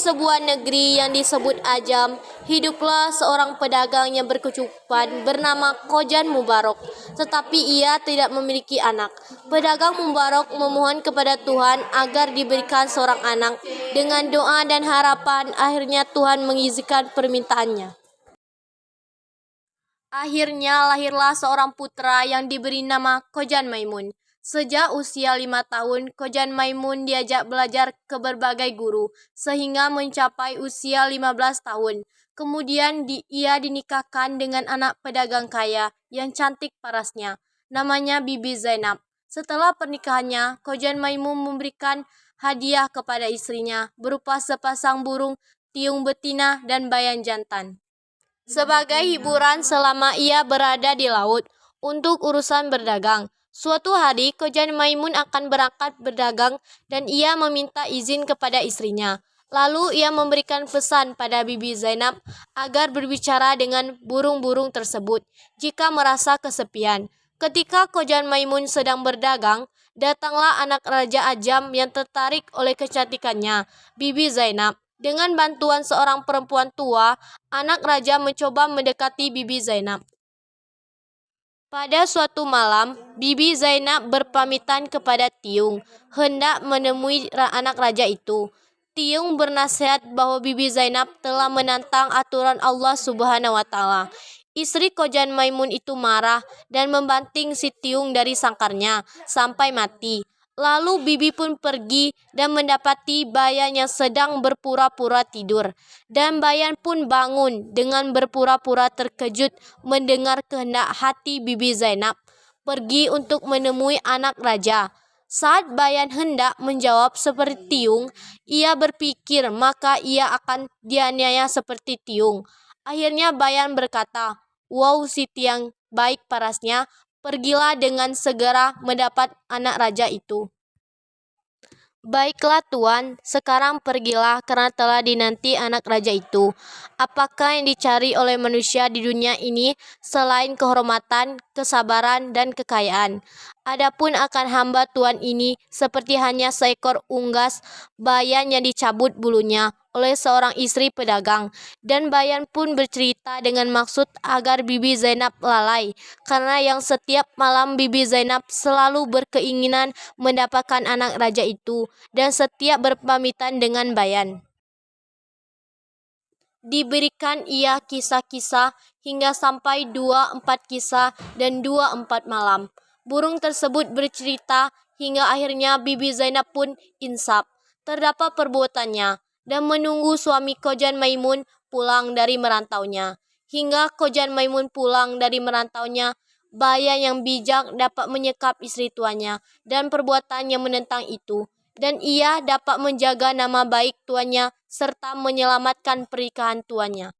sebuah negeri yang disebut Ajam, hiduplah seorang pedagang yang berkecukupan bernama Khojan Mubarok. Tetapi ia tidak memiliki anak. Pedagang Mubarok memohon kepada Tuhan agar diberikan seorang anak. Dengan doa dan harapan, akhirnya Tuhan mengizinkan permintaannya. Akhirnya lahirlah seorang putra yang diberi nama Khojan Maimun. Sejak usia 5 tahun, Khojan Maimun diajak belajar ke berbagai guru, sehingga mencapai usia 15 tahun. Kemudian ia dinikahkan dengan anak pedagang kaya yang cantik parasnya, namanya Bibi Zainab. Setelah pernikahannya, Khojan Maimun memberikan hadiah kepada istrinya, berupa sepasang burung, tiung betina, dan bayan jantan sebagai hiburan selama ia berada di laut untuk urusan berdagang. Suatu hari, Khojan Maimun akan berangkat berdagang dan ia meminta izin kepada istrinya. Lalu ia memberikan pesan pada Bibi Zainab agar berbicara dengan burung-burung tersebut jika merasa kesepian. Ketika Khojan Maimun sedang berdagang, datanglah anak Raja Ajam yang tertarik oleh kecantikannya, Bibi Zainab. Dengan bantuan seorang perempuan tua, anak raja mencoba mendekati Bibi Zainab. Pada suatu malam, Bibi Zainab berpamitan kepada Tiung, hendak menemui anak raja itu. Tiung bernasihat bahwa Bibi Zainab telah menantang aturan Allah Subhanahu wa Ta'ala. Istri Khojan Maimun itu marah dan membanting si Tiung dari sangkarnya sampai mati. Lalu Bibi pun pergi dan mendapati bayan yang sedang berpura-pura tidur. Dan bayan pun bangun dengan berpura-pura terkejut mendengar kehendak hati Bibi Zainab pergi untuk menemui anak raja. Saat bayan hendak menjawab seperti Tiung, ia berpikir maka ia akan dianiaya seperti Tiung. Akhirnya bayan berkata, "Wow, si Tiang baik parasnya, pergilah dengan segera mendapat anak raja itu." "Baiklah Tuan, sekarang pergilah karena telah dinanti anak raja itu. Apakah yang dicari oleh manusia di dunia ini selain kehormatan, kesabaran, dan kekayaan? Adapun akan hamba Tuan ini seperti hanya seekor unggas bayan yang dicabut bulunya oleh seorang istri pedagang." Dan bayan pun bercerita dengan maksud agar Bibi Zainab lalai, karena yang setiap malam Bibi Zainab selalu berkeinginan mendapatkan anak raja itu, dan setiap berpamitan dengan bayan diberikan ia kisah-kisah hingga sampai 24 kisah dan 24 malam. Burung tersebut bercerita hingga akhirnya Bibi Zainab pun insaf terdapat perbuatannya dan menunggu suami Khojan Maimun pulang dari merantaunya. Hingga Khojan Maimun pulang dari merantaunya, bayan yang bijak dapat menyekap istri tuannya dan perbuatannya menentang itu, dan ia dapat menjaga nama baik tuannya serta menyelamatkan pernikahan tuannya.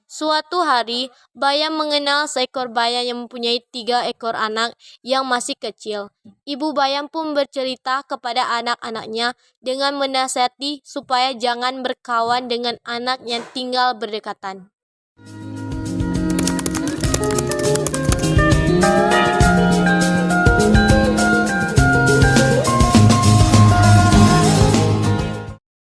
Suatu hari, bayan mengenal seekor bayan yang mempunyai 3 ekor anak yang masih kecil. Ibu bayan pun bercerita kepada anak-anaknya dengan menasihati supaya jangan berkawan dengan anak yang tinggal berdekatan.